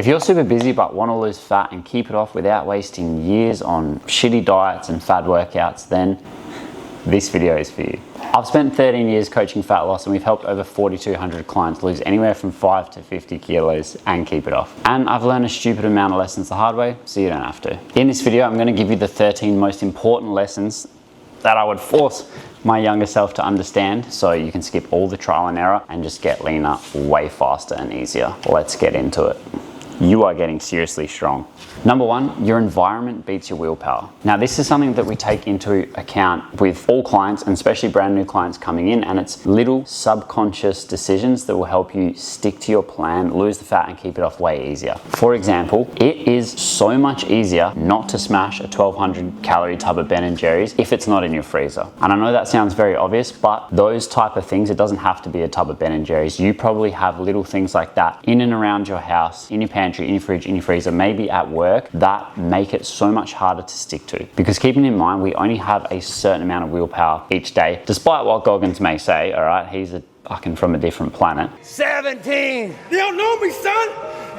If you're super busy but want to lose fat and keep it off without wasting years on shitty diets and fad workouts, then this video is for you. I've spent 13 years coaching fat loss, and we've helped over 4,200 clients lose anywhere from 5 to 50 kilos and keep it off. And I've learned a stupid amount of lessons the hard way, so you don't have to. In this video, I'm going to give you the 13 most important lessons that I would force my younger self to understand, so you can skip all the trial and error and just get leaner way faster and easier. Let's get into it. You are getting seriously strong. Number one, your environment beats your willpower. Now, this is something that we take into account with all clients, and especially brand new clients coming in, and it's little subconscious decisions that will help you stick to your plan, lose the fat, and keep it off way easier. For example, it is so much easier not to smash a 1,200 calorie tub of Ben & Jerry's if it's not in your freezer. And I know that sounds very obvious, but those type of things, it doesn't have to be a tub of Ben & Jerry's. You probably have little things like that in and around your house, in your pantry, in your fridge, in your freezer, maybe at work, that make it so much harder to stick to. Because keeping in mind, we only have a certain amount of willpower each day, despite what Goggins may say, all right? He's a fucking from a different planet. 17. They don't know me, son.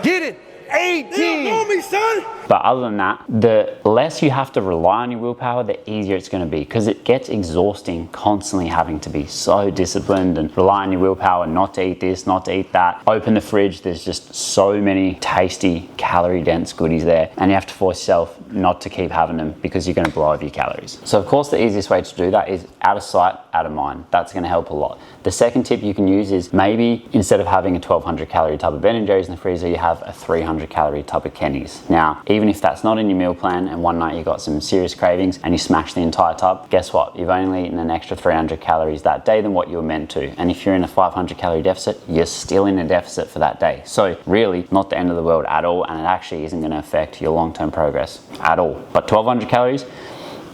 Get it. 18. They don't know me, son. But other than that, the less you have to rely on your willpower, the easier it's going to be, because it gets exhausting constantly having to be so disciplined and rely on your willpower not to eat this, not to eat that. Open the fridge, there's just so many tasty, calorie-dense goodies there, and you have to force yourself not to keep having them because you're going to blow over your calories. So of course, the easiest way to do that is out of sight, out of mind. That's going to help a lot. The second tip you can use is maybe instead of having a 1,200 calorie tub of Ben & Jerry's in the freezer, you have a 300 calorie tub of Kenny's. Now, even if that's not in your meal plan and one night you got some serious cravings and you smash the entire tub, guess what? You've only eaten an extra 300 calories that day than what you were meant to. And if you're in a 500 calorie deficit, you're still in a deficit for that day. So really, not the end of the world at all, and it actually isn't going to affect your long-term progress at all. But 1,200 calories,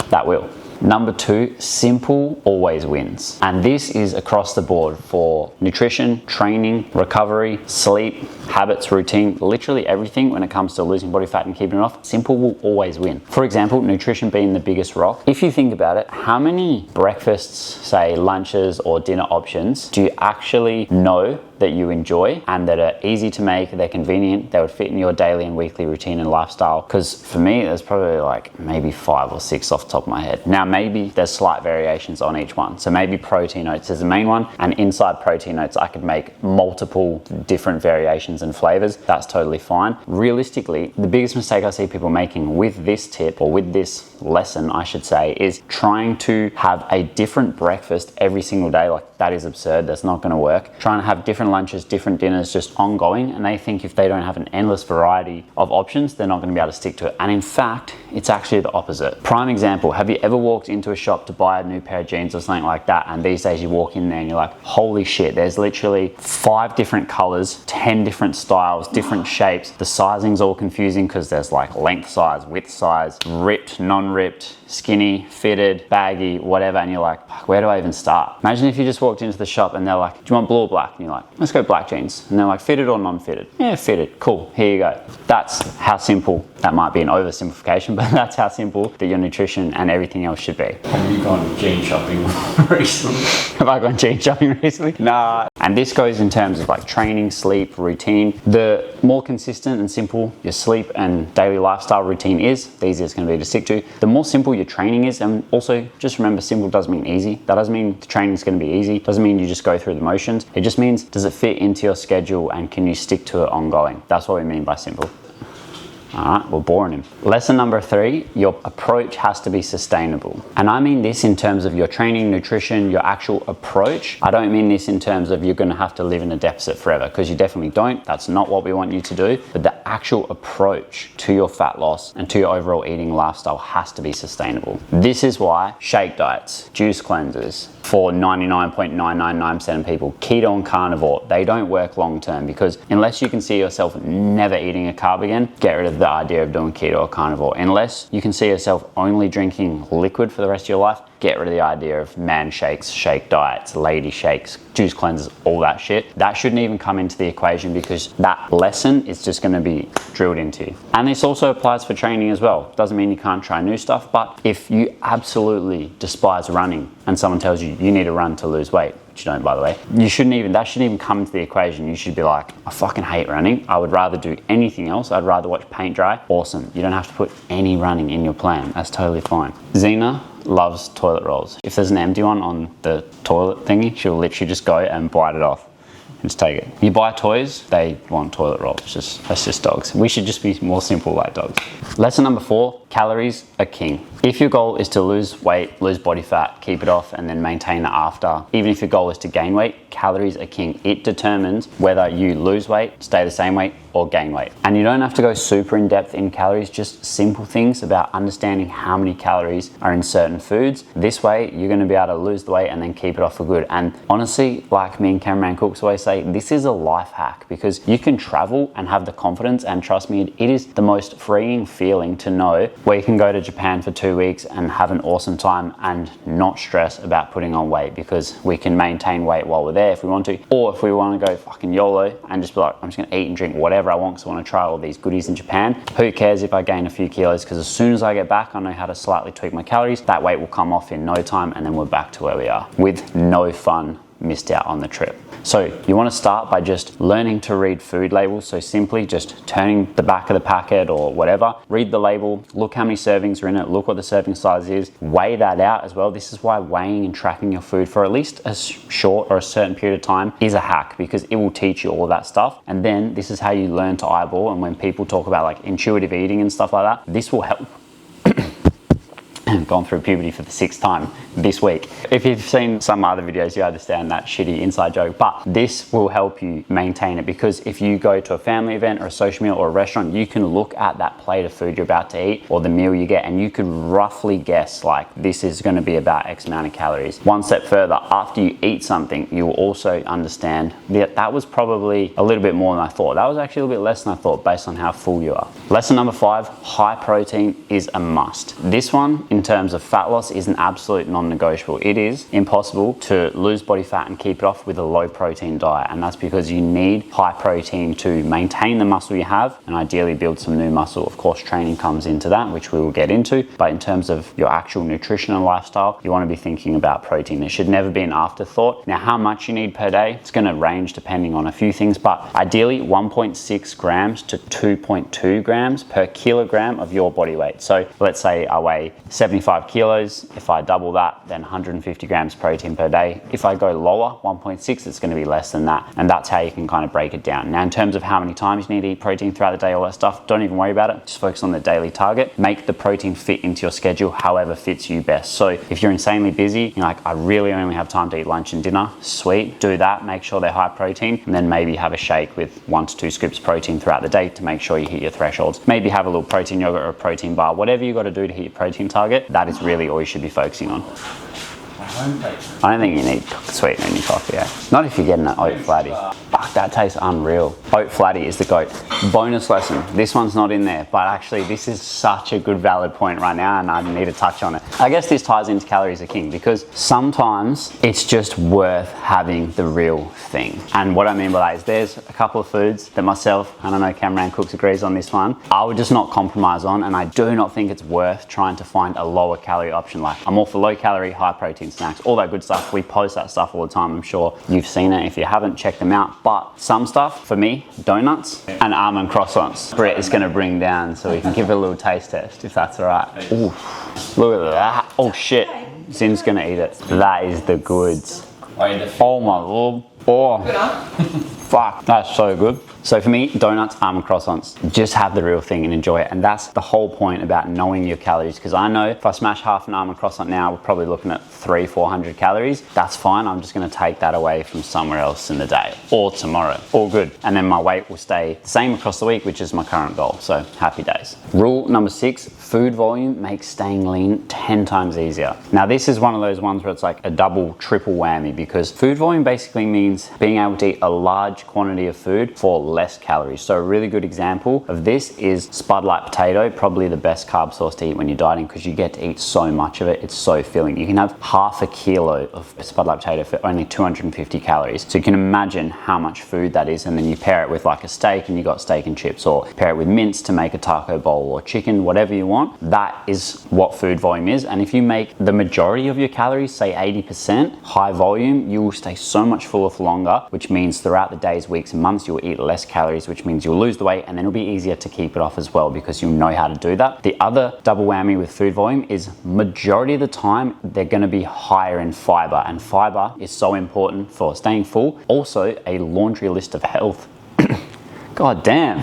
that will. Number two, simple always wins. And this is across the board for nutrition, training, recovery, sleep, habits, routine, literally everything when it comes to losing body fat and keeping it off. Simple will always win. For example, nutrition being the biggest rock. If you think about it, how many breakfasts, say lunches or dinner options, do you actually know that you enjoy and that are easy to make, they're convenient, they would fit in your daily and weekly routine and lifestyle? Because for me, there's probably like maybe 5 or 6 off the top of my head. Now, maybe there's slight variations on each one. So maybe protein oats is the main one, and inside protein oats, I could make multiple different variations and flavors. That's totally fine. Realistically, the biggest mistake I see people making with this tip, or with this lesson, I should say, is trying to have a different breakfast every single day. Like, that is absurd. That's not going to work. Trying to have different lunches, different dinners, just ongoing, and they think if they don't have an endless variety of options, they're not going to be able to stick to it. And in fact, it's actually the opposite. Prime example, have you ever walked into a shop to buy a new pair of jeans or something like that, and these days you walk in there and you're like, holy shit, there's literally 5 different colors, 10 different styles, different shapes. The sizing's all confusing because there's like length size, width size, ripped, non-ripped, skinny, fitted, baggy, whatever, and you're like, where do I even start? Imagine if you just walked into the shop and they're like, do you want blue or black? And you're like, let's go black jeans. And they're like, fitted or non-fitted? Yeah, fitted. Cool, here you go. That's how simple, that might be an oversimplification, but that's how simple that your nutrition and everything else should be. Have you gone jean shopping recently? Have I gone jean shopping recently? Nah. And this goes in terms of like training, sleep, routine. The more consistent and simple your sleep and daily lifestyle routine is, the easier it's going to be to stick to. The more simple your training is, and also just remember, simple doesn't mean easy. That doesn't mean the training is going to be easy. Doesn't mean you just go through the motions. It just means, does it fit into your schedule and can you stick to it ongoing? That's what we mean by simple. All right, we're boring him. Lesson number 3, your approach has to be sustainable. And I mean this in terms of your training, nutrition, your actual approach. I don't mean this in terms of you're gonna have to live in a deficit forever, because you definitely don't. That's not what we want you to do. But the actual approach to your fat loss and to your overall eating lifestyle has to be sustainable. This is why shake diets, juice cleanses, for 99.999% of people, keto and carnivore, they don't work long term, because unless you can see yourself never eating a carb again, get rid of the idea of doing keto or carnivore. Unless you can see yourself only drinking liquid for the rest of your life, get rid of the idea of man shakes, shake diets, lady shakes, juice cleanses, all that shit. That shouldn't even come into the equation, because that lesson is just gonna be drilled into you. And this also applies for training as well. Doesn't mean you can't try new stuff, but if you absolutely despise running and someone tells you you need to run to lose weight, which you don't, by the way, that shouldn't even come into the equation. You should be like, I fucking hate running. I would rather do anything else. I'd rather watch paint dry. Awesome. You don't have to put any running in your plan. That's totally fine. Xena loves toilet rolls. If there's an empty one on the toilet thingy, she'll literally just go and bite it off. Just take it. You buy toys, they want toilet rolls. That's just dogs. We should just be more simple like dogs. Lesson number 4, calories are king. If your goal is to lose weight, lose body fat, keep it off, and then maintain it after, even if your goal is to gain weight, calories are king. It determines whether you lose weight, stay the same weight, or gain weight. And you don't have to go super in depth in calories, just simple things about understanding how many calories are in certain foods. This way, you're gonna be able to lose the weight and then keep it off for good. And honestly, like me and Cameraman Cooks always say, this is a life hack because you can travel and have the confidence, and trust me, it is the most freeing feeling to know where you can go to Japan for 2 weeks and have an awesome time and not stress about putting on weight, because we can maintain weight while we're there if we want to, or if we want to go fucking YOLO and just be like, I'm just gonna eat and drink whatever I want because I want to try all these goodies in Japan. Who cares if I gain a few kilos, because as soon as I get back, I know how to slightly tweak my calories. That weight will come off in no time, and then we're back to where we are with no fun missed out on the trip. So you want to start by just learning to read food labels. So simply just turning the back of the packet or whatever, read the label, look how many servings are in it, look what the serving size is, weigh that out as well. This is why weighing and tracking your food for at least a short or a certain period of time is a hack, because it will teach you all that stuff. And then this is how you learn to eyeball. And when people talk about like intuitive eating and stuff like that, this will help. Gone through puberty for the 6th time this week. If you've seen some other videos, you understand that shitty inside joke, but this will help you maintain it, because if you go to a family event or a social meal or a restaurant, you can look at that plate of food you're about to eat or the meal you get, and you could roughly guess like this is going to be about X amount of calories. One step further, after you eat something, you will also understand that that was probably a little bit more than I thought. That was actually a little bit less than I thought based on how full you are. Lesson number 5, high protein is a must. This one, in terms of fat loss, is an absolute non-negotiable. It is impossible to lose body fat and keep it off with a low protein diet, and that's because you need high protein to maintain the muscle you have and ideally build some new muscle. Of course, training comes into that, which we will get into, but in terms of your actual nutrition and lifestyle, you want to be thinking about protein. It should never be an afterthought. Now, how much you need per day, it's going to range depending on a few things, but ideally 1.6 grams to 2.2 grams per kilogram of your body weight. So let's say I weigh 75 kilos. If I double that, then 150 grams protein per day. If I go lower, 1.6, it's going to be less than that. And that's how you can kind of break it down. Now, in terms of how many times you need to eat protein throughout the day, all that stuff, don't even worry about it. Just focus on the daily target. Make the protein fit into your schedule however fits you best. So if you're insanely busy, you're like, I really only have time to eat lunch and dinner, sweet, do that. Make sure they're high protein, and then maybe have a shake with 1 to 2 scoops protein throughout the day to make sure you hit your thresholds. Maybe have a little protein yogurt or a protein bar, whatever you got to do to hit your protein target. That is really all you should be focusing on. I don't think you need sweetener in your coffee, eh? Not if you're getting an oat flatty. Fuck, that tastes unreal. Oat flatty is the goat. Bonus lesson. This one's not in there, but actually this is such a good valid point right now, and I need to touch on it. I guess this ties into calories are king, because sometimes it's just worth having the real thing. And what I mean by that is there's a couple of foods that myself, and I know Cameraman Cooks agrees on this one, I would just not compromise on, and I do not think it's worth trying to find a lower calorie option. Like, I'm all for low calorie, high protein snacks, all that good stuff. We post that stuff all the time. I'm sure you've seen it. If you haven't, check them out. But some stuff, for me, donuts and almond croissants. Brett is going to bring down so we can give it a little taste test, if that's all right. Ooh, look at that. Oh shit, Zin's going to eat it. That is the goods. Oh my lord. Oh, fuck, that's so good. So for me, donuts, almond croissants, just have the real thing and enjoy it. And that's the whole point about knowing your calories, because I know if I smash half an almond croissant now, we're probably looking at 300-400 calories. That's fine. I'm just going to take that away from somewhere else in the day or tomorrow. All good. And then my weight will stay the same across the week, which is my current goal. So happy days. Rule number 6, food volume makes staying lean 10 times easier. Now, this is one of those ones where it's like a double, triple whammy, because food volume basically means being able to eat a large large quantity of food for less calories. So a really good example of this is Spud Light Potato, probably the best carb source to eat when you're dieting because you get to eat so much of it. It's so filling. You can have half a kilo of Spud Light Potato for only 250 calories. So you can imagine how much food that is, and then you pair it with like a steak and you got steak and chips, or pair it with mince to make a taco bowl or chicken, whatever you want. That is what food volume is. And if you make the majority of your calories, say 80%, high volume, you will stay so much fuller for longer, which means throughout the days, weeks and months, you'll eat less calories, which means you'll lose the weight, and then it'll be easier to keep it off as well because you'll know how to do that. The other double whammy with food volume is majority of the time, they're gonna be higher in fiber, and fiber is so important for staying full. Also, a laundry list of health. God damn.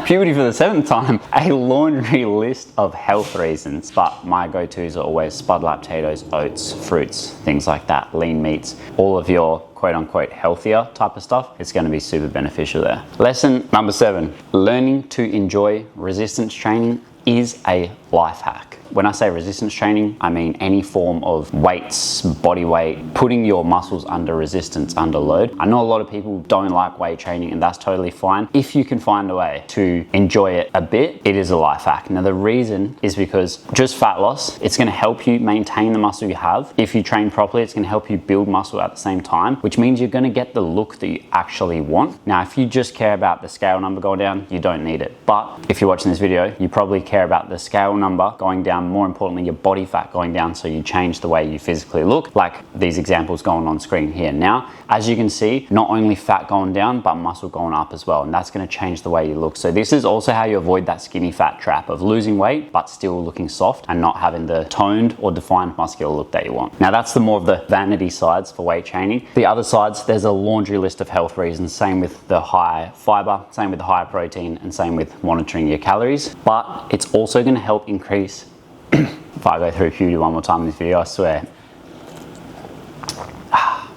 Puberty for the 7th time. A laundry list of health reasons, but my go-tos are always Spud Light Potatoes, oats, fruits, things like that, lean meats, all of your quote-unquote healthier type of stuff. It's going to be super beneficial there. Lesson number 7, learning to enjoy resistance training is a life hack. When I say resistance training, I mean any form of weights, body weight, putting your muscles under resistance, under load. I know a lot of people don't like weight training, and that's totally fine. If you can find a way to enjoy it a bit, it is a life hack. Now the reason is because just fat loss, it's gonna help you maintain the muscle you have. If you train properly, it's gonna help you build muscle at the same time, which means you're gonna get the look that you actually want. Now, if you just care about the scale number going down, you don't need it. But if you're watching this video, you probably care about the scale number going down, more importantly your body fat going down, so you change the way you physically look, like these examples going on screen here. Now, as you can see, not only fat going down, but muscle going up as well, and that's going to change the way you look. So this is also how you avoid that skinny fat trap of losing weight but still looking soft and not having the toned or defined muscular look that you want. Now that's the more of the vanity sides for weight training. The other sides, there's a laundry list of health reasons, same with the high fiber, same with the high protein, and same with monitoring your calories. But it's also going to help increase if I go through puberty one more time in this video, I swear.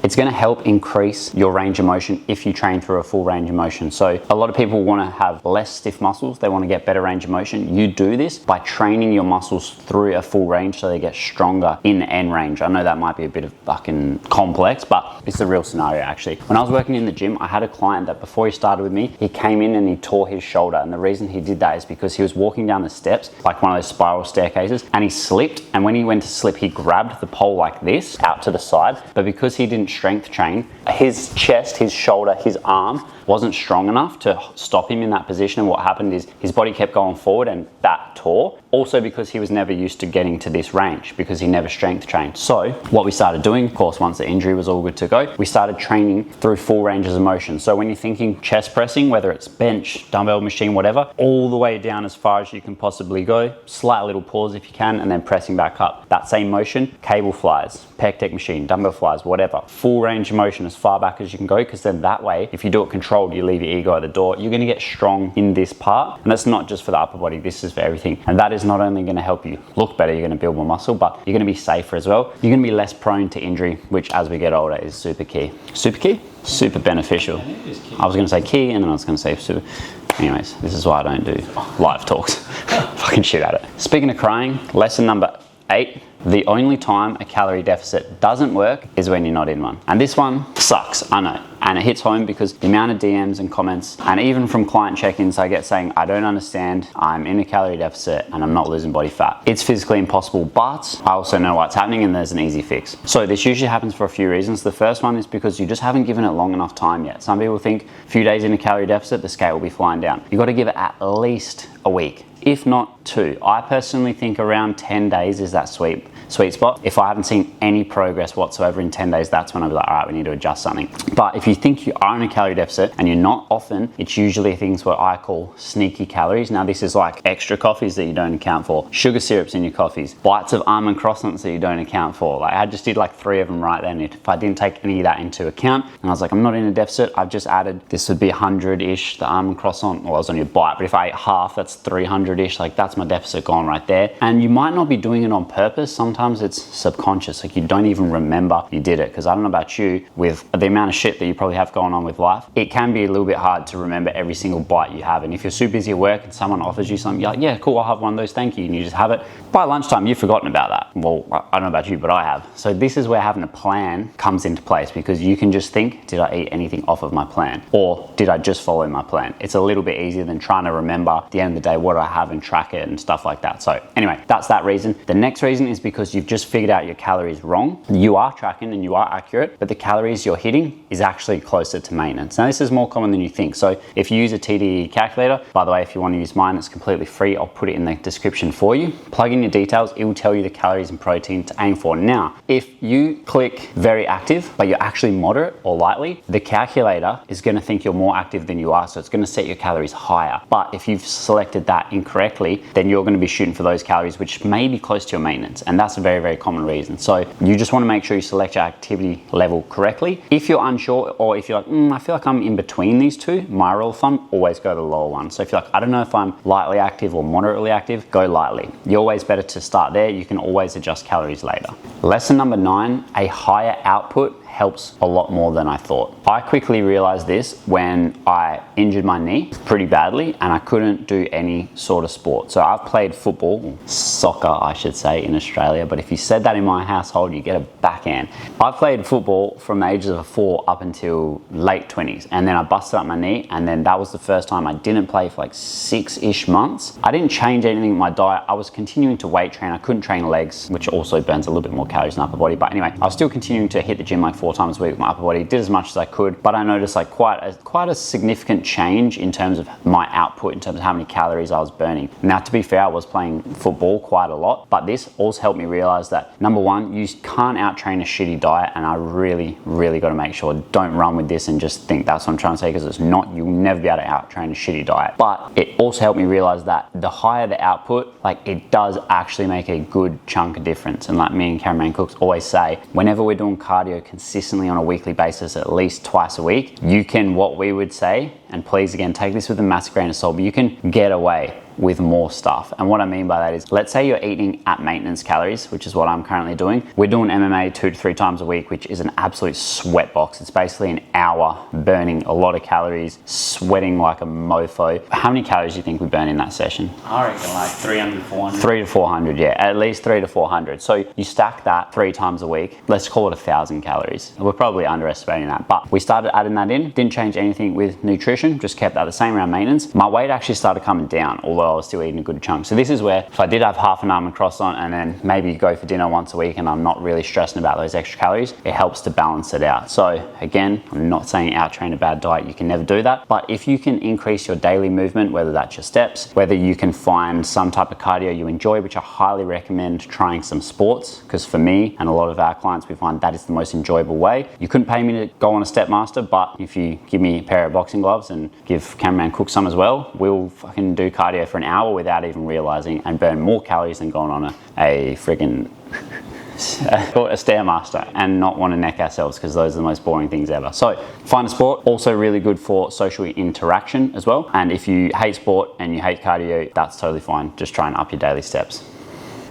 It's going to help increase your range of motion if you train through a full range of motion. So a lot of people want to have less stiff muscles. They want to get better range of motion. You do this by training your muscles through a full range so they get stronger in the end range. I know that might be a bit of fucking complex, but it's the real scenario actually. When I was working in the gym, I had a client that before he started with me, he came in and he tore his shoulder. And the reason he did that is because he was walking down the steps, like one of those spiral staircases, and he slipped. And when he went to slip, he grabbed the pole like this out to the side. But because he didn't strength train, his chest, his shoulder, his arm wasn't strong enough to stop him in that position. And what happened is his body kept going forward and that tore. Also because he was never used to getting to this range because he never strength trained. So what we started doing, of course, once the injury was all good to go, we started training through full ranges of motion. So when you're thinking chest pressing, whether it's bench, dumbbell machine, whatever, all the way down as far as you can possibly go, slight little pause if you can, and then pressing back up. That same motion, cable flies, pec deck machine, dumbbell flies, whatever. Full range of motion as far back as you can go, because then that way, if you do it controlled, you leave your ego at the door, you're gonna get strong in this part. And that's not just for the upper body, this is for everything. And that is not only gonna help you look better, you're gonna build more muscle, but you're gonna be safer as well. You're gonna be less prone to injury, which as we get older is super key. Super key? Super beneficial. I was gonna say key and then I was gonna say super. Anyways, this is why I don't do live talks. Fucking shit at it. Speaking of crying, lesson number 8. The only time a calorie deficit doesn't work is when you're not in one. And this one sucks, I know. And it hits home because the amount of DMs and comments, and even from client check-ins, I get saying, I don't understand, I'm in a calorie deficit and I'm not losing body fat. It's physically impossible, but I also know what's happening and there's an easy fix. So this usually happens for a few reasons. The first one is because you just haven't given it long enough time yet. Some people think a few days in a calorie deficit, the scale will be flying down. You've got to give it at least a week, if not 2. I personally think around 10 days is that sweet spot. If I haven't seen any progress whatsoever in 10 days, that's when I'll be like, all right, we need to adjust something. But if you think you are in a calorie deficit and you're not, often it's usually things what I call sneaky calories. Now this is like extra coffees that you don't account for, sugar syrups in your coffees, bites of almond croissants that you don't account for. Like I just did like 3 of them right then. If I didn't take any of that into account, and I was like, I'm not in a deficit, I've just added, this would be 100-ish, the almond croissant, well, it was on your bite, but if I ate half, that's that's 300-ish. Like that's my deficit gone right there. And you might not be doing it on purpose. Sometimes it's subconscious. Like you don't even remember you did it. Because I don't know about you, with the amount of shit that you probably have going on with life, it can be a little bit hard to remember every single bite you have. And if you're super busy at work and someone offers you something, you're like, yeah, cool, I'll have one of those, thank you. And you just have it. By lunchtime, you've forgotten about that. Well, I don't know about you, but I have. So this is where having a plan comes into place, because you can just think, did I eat anything off of my plan? Or did I just follow my plan? It's a little bit easier than trying to remember at the end of the day what I have and track it and stuff like that. So anyway, that's that reason. The next reason is because you've just figured out your calories wrong. You are tracking and you are accurate, but the calories you're hitting is actually closer to maintenance. Now this is more common than you think. So if you use a TDE calculator, by the way, if you want to use mine, it's completely free. I'll put it in the description for you. Plug in your details. It will tell you the calories and protein to aim for. Now, if you click very active, but you're actually moderate or lightly, the calculator is going to think you're more active than you are. So it's going to set your calories higher. But if you've selected that incorrectly, then you're going to be shooting for those calories, which may be close to your maintenance. And that's a very, very common reason. So you just want to make sure you select your activity level correctly. If you're unsure, or if you're like, I feel like I'm in between these two, my rule of thumb, always go to the lower one. So if you're like, I don't know if I'm lightly active or moderately active, go lightly. You're always better to start there. You can always adjust calories later. Lesson number 9, a higher output helps a lot more than I thought. I quickly realized this when I injured my knee pretty badly and I couldn't do any sort of sport. So I've played football, soccer I should say, in Australia, but if you said that in my household, you get a backhand. I played football from the ages of 4 up until late 20s, and then I busted up my knee, and then that was the first time I didn't play for like 6-ish months. I didn't change anything in my diet. I was continuing to weight train. I couldn't train legs, which also burns a little bit more calories than upper body, but anyway, I was still continuing to hit the gym like 4 times a week with my upper body, did as much as I could, but I noticed like quite a significant change in terms of my output, in terms of how many calories I was burning. Now, to be fair, I was playing football quite a lot, but this also helped me realize that number one, you can't out-train a shitty diet, and I really got to make sure, don't run with this and just think that's what I'm trying to say, because it's not, you'll never be able to out-train a shitty diet. But it also helped me realize that the higher the output, like it does actually make a good chunk of difference. And like me and Cameraman Cooks always say, whenever we're doing cardio consistently on a weekly basis, at least twice a week, you can, what we would say, and please again take this with a massive grain of salt, but you can get away with more stuff. And what I mean by that is, let's say you're eating at maintenance calories, which is what I'm currently doing. We're doing MMA 2 to 3 times a week, which is an absolute sweat box. It's basically an hour burning a lot of calories, sweating like a mofo. How many calories do you think we burn in that session? I reckon like 300, 400. 300 to 400, yeah, at least 300 to 400. So you stack that 3 times a week, let's call it 1,000 calories. We're probably underestimating that, but we started adding that in, didn't change anything with nutrition, just kept that the same around maintenance. My weight actually started coming down, although I was still eating a good chunk. So this is where, if I did have half an almond croissant and then maybe go for dinner once a week and I'm not really stressing about those extra calories, it helps to balance it out. So again, I'm not saying out-train a bad diet, you can never do that, but if you can increase your daily movement, whether that's your steps, whether you can find some type of cardio you enjoy, which I highly recommend trying some sports, because for me and a lot of our clients, we find that is the most enjoyable way. You couldn't pay me to go on a step master, but if you give me a pair of boxing gloves and give Cameraman Cook some as well, we'll fucking do cardio for an hour without even realizing and burn more calories than going on a friggin' a Stairmaster and not want to neck ourselves, because those are the most boring things ever. So find a sport, also really good for social interaction as well. And if you hate sport and you hate cardio, that's totally fine. Just try and up your daily steps.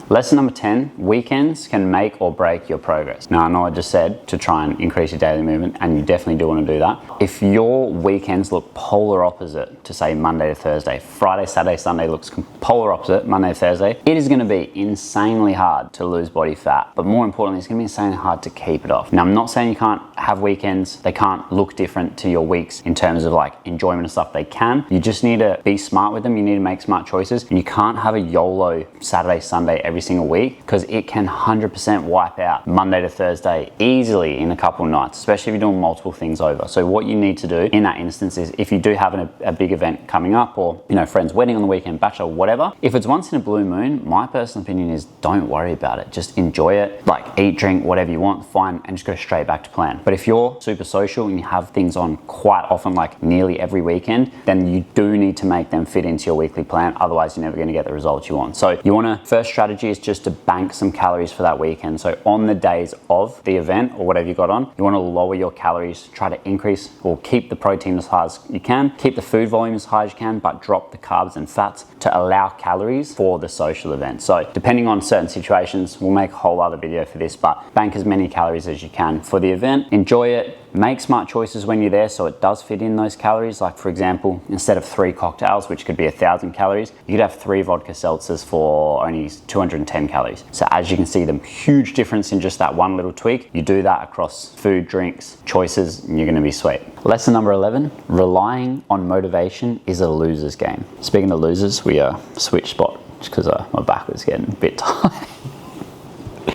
Lesson number 10, weekends can make or break your progress. Now, I know I just said to try and increase your daily movement, and you definitely do want to do that. If your weekends look polar opposite to say Monday to Thursday, Friday, Saturday, Sunday looks polar opposite, Monday to Thursday, it is going to be insanely hard to lose body fat. But more importantly, it's going to be insanely hard to keep it off. Now, I'm not saying you can't have weekends, they can't look different to your weeks in terms of like enjoyment and stuff. They can. You just need to be smart with them. You need to make smart choices. And you can't have a YOLO Saturday, Sunday every single week, because it can 100% wipe out Monday to Thursday easily in a couple of nights, especially if you're doing multiple things over. So what you need to do in that instance is, if you do have a big event coming up, or friend's wedding on the weekend, bachelor, whatever, if it's once in a blue moon, my personal opinion is don't worry about it. Just enjoy it, like eat, drink, whatever you want, fine, and just go straight back to plan. But if you're super social and you have things on quite often, like nearly every weekend, then you do need to make them fit into your weekly plan. Otherwise, you're never going to get the results you want. So you want to, first strategy strategy is just to bank some calories for that weekend. So on the days of the event or whatever you got on, you want to lower your calories, try to increase or keep the protein as high as you can, keep the food volume as high as you can, but drop the carbs and fats to allow calories for the social event. So depending on certain situations, we'll make a whole other video for this, but bank as many calories as you can for the event. Enjoy it. Make smart choices when you're there so it does fit in those calories. Like for example, instead of 3 cocktails, which could be 1,000 calories, you could have 3 vodka seltzers for only 210 calories. So as you can see, the huge difference in just that one little tweak. You do that across food, drinks, choices, and you're gonna be sweet. Lesson number 11, relying on motivation is a loser's game. Speaking of losers, we switched spot because my back was getting a bit tight.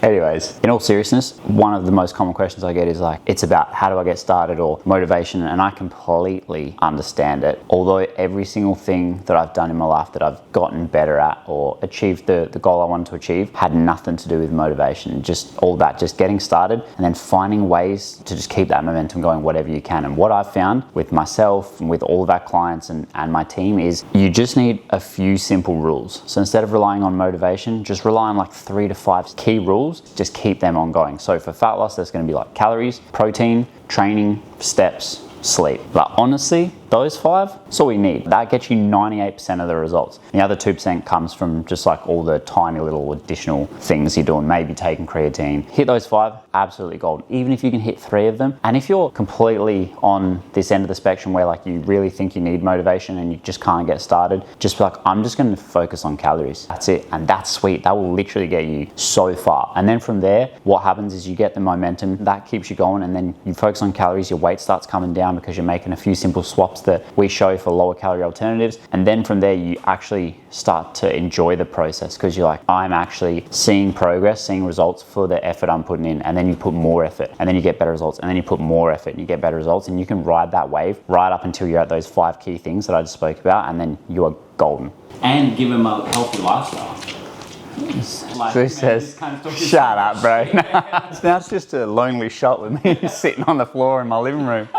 Anyways, in all seriousness, one of the most common questions I get is like, it's about how do I get started or motivation, and I completely understand it. Although every single thing that I've done in my life that I've gotten better at or achieved the goal I wanted to achieve had nothing to do with motivation, just all that, just getting started and then finding ways to just keep that momentum going whatever you can. And what I've found with myself and with all of our clients and my team is you just need a few simple rules. So instead of relying on motivation, just rely on like 3 to 5 key rules. Just keep them ongoing. So for fat loss, there's going to be like calories, protein, training, steps, sleep. But honestly, those 5, that's all we need. That gets you 98% of the results. The other 2% comes from just like all the tiny little additional things you're doing, maybe taking creatine. Hit those 5, absolutely golden. Even if you can hit 3 of them. And if you're completely on this end of the spectrum where like you really think you need motivation and you just can't get started, just be like, I'm just going to focus on calories. That's it. And that's sweet. That will literally get you so far. And then from there, what happens is you get the momentum that keeps you going, and then you focus on calories, your weight starts coming down because you're making a few simple swaps that we show for lower calorie alternatives. And then from there, you actually start to enjoy the process because you're like, I'm actually seeing progress, seeing results for the effort I'm putting in. And then you put more effort and then you get better results, and then you put more effort and you get better results, and you can ride that wave right up until you're at those 5 key things that I just spoke about, and then you are golden. And give them a healthy lifestyle. Like, Who says, kind of shut up, bro. Now it's just a lonely shot with me sitting on the floor in my living room.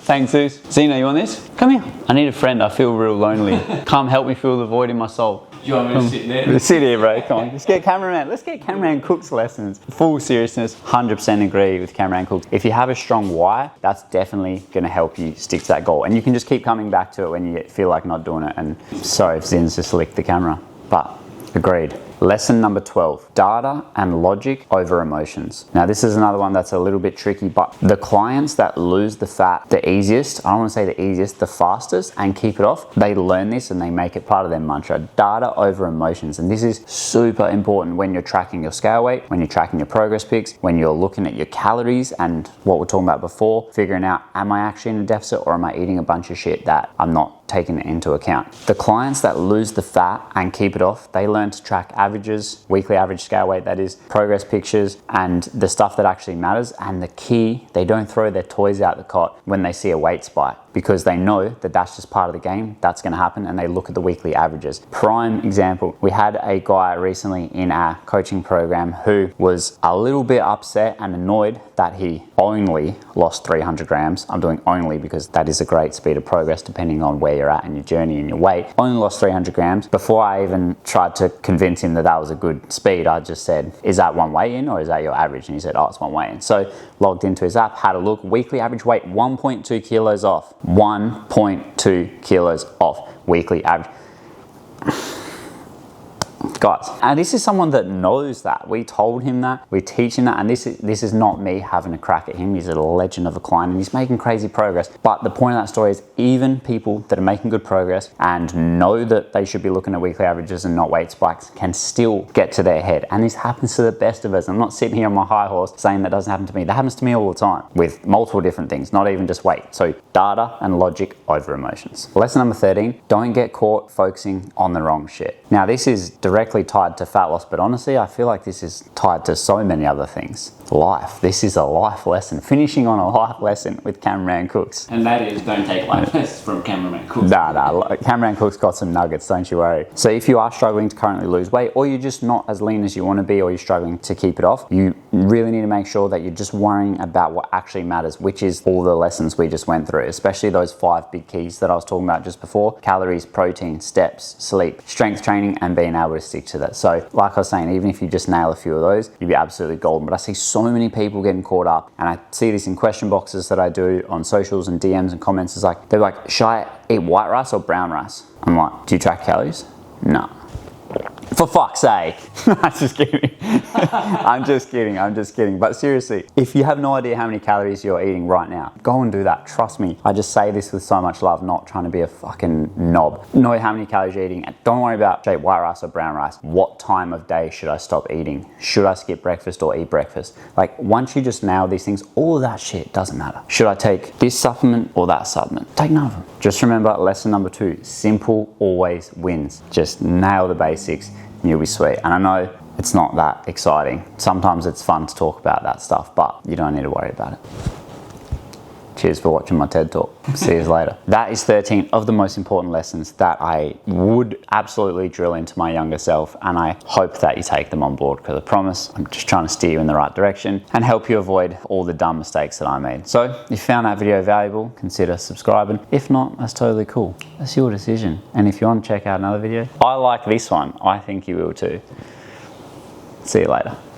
Thanks, Zeus. Zeno, you want this? Come here. I need a friend. I feel real lonely. Come help me fill the void in my soul. Do you want me to sit there? Sit here, bro. Come on. Let's get cameraman. Let's get cameraman Cook's lessons. Full seriousness, 100% agree with cameraman Cook. If you have a strong why, that's definitely going to help you stick to that goal. And you can just keep coming back to it when you feel like not doing it. And sorry if Zin's just licked the camera, but agreed. Lesson number 12, data and logic over emotions. Now this is another one that's a little bit tricky, but the clients that lose the fat the easiest, I don't want to say the easiest, the fastest, and keep it off, they learn this and they make it part of their mantra, data over emotions. And this is super important when you're tracking your scale weight, when you're tracking your progress pics, when you're looking at your calories and what we're talking about before, figuring out, am I actually in a deficit or am I eating a bunch of shit that I'm not taking it into account? The clients that lose the fat and keep it off, they learn to track averages, weekly average scale weight, that is, progress pictures, and the stuff that actually matters. And the key, they don't throw their toys out the cot when they see a weight spike, because they know that that's just part of the game, that's going to happen, and they look at the weekly averages. Prime example, we had a guy recently in our coaching program who was a little bit upset and annoyed that he only lost 300 grams. I'm doing only because that is a great speed of progress depending on where you're at in your journey and your weight. Only lost 300 grams. Before I even tried to convince him that that was a good speed, I just said, is that one weigh in or is that your average? And he said, oh, it's one weigh in. So logged into his app, had a look, weekly average weight, 1.2 kilos off. 1.2 kilos off weekly average. Guys, and this is someone that knows that. We told him that, we teach him that, and this is not me having a crack at him. He's a legend of a client and he's making crazy progress. But the point of that story is even people that are making good progress and know that they should be looking at weekly averages and not weight spikes can still get to their head. And this happens to the best of us. I'm not sitting here on my high horse saying that doesn't happen to me. That happens to me all the time with multiple different things, not even just weight. So data and logic over emotions. Lesson number 13, don't get caught focusing on the wrong shit. Now this is directly tied to fat loss, but honestly, I feel like this is tied to so many other things. Life. This is a life lesson. Finishing on a life lesson with Cameraman Cooks. And that is, don't take life lessons from Cameraman Cooks. Nah. Cameraman Cooks got some nuggets, don't you worry. So if you are struggling to currently lose weight, or you're just not as lean as you want to be, or you're struggling to keep it off, you really need to make sure that you're just worrying about what actually matters, which is all the lessons we just went through, especially those 5 big keys that I was talking about just before: calories, protein, steps, sleep, strength training, and being able to stick to that. So like I was saying, even if you just nail a few of those, you'd be absolutely golden. But I see so many people getting caught up, and I see this in question boxes that I do on socials and DMs and comments. It's like, they're like, should I eat white rice or brown rice? I'm like, do you track calories? No. For fuck's sake. I'm just kidding. I'm just kidding. But seriously, if you have no idea how many calories you're eating right now, go and do that. Trust me. I just say this with so much love, not trying to be a fucking knob. Know how many calories you're eating. And don't worry about white rice or brown rice. What time of day should I stop eating? Should I skip breakfast or eat breakfast? Like, once you just nail these things, all of that shit doesn't matter. Should I take this supplement or that supplement? Take none of them. Just remember lesson number 2, simple always wins. Just nail the basics and you'll be sweet. And I know it's not that exciting. Sometimes it's fun to talk about that stuff, but you don't need to worry about it. Cheers for watching my TED Talk. See you later. That is 13 of the most important lessons that I would absolutely drill into my younger self, and I hope that you take them on board, because I promise I'm just trying to steer you in the right direction and help you avoid all the dumb mistakes that I made. So if you found that video valuable, consider subscribing. If not, that's totally cool. That's your decision. And if you want to check out another video, I like this one. I think you will too. See you later.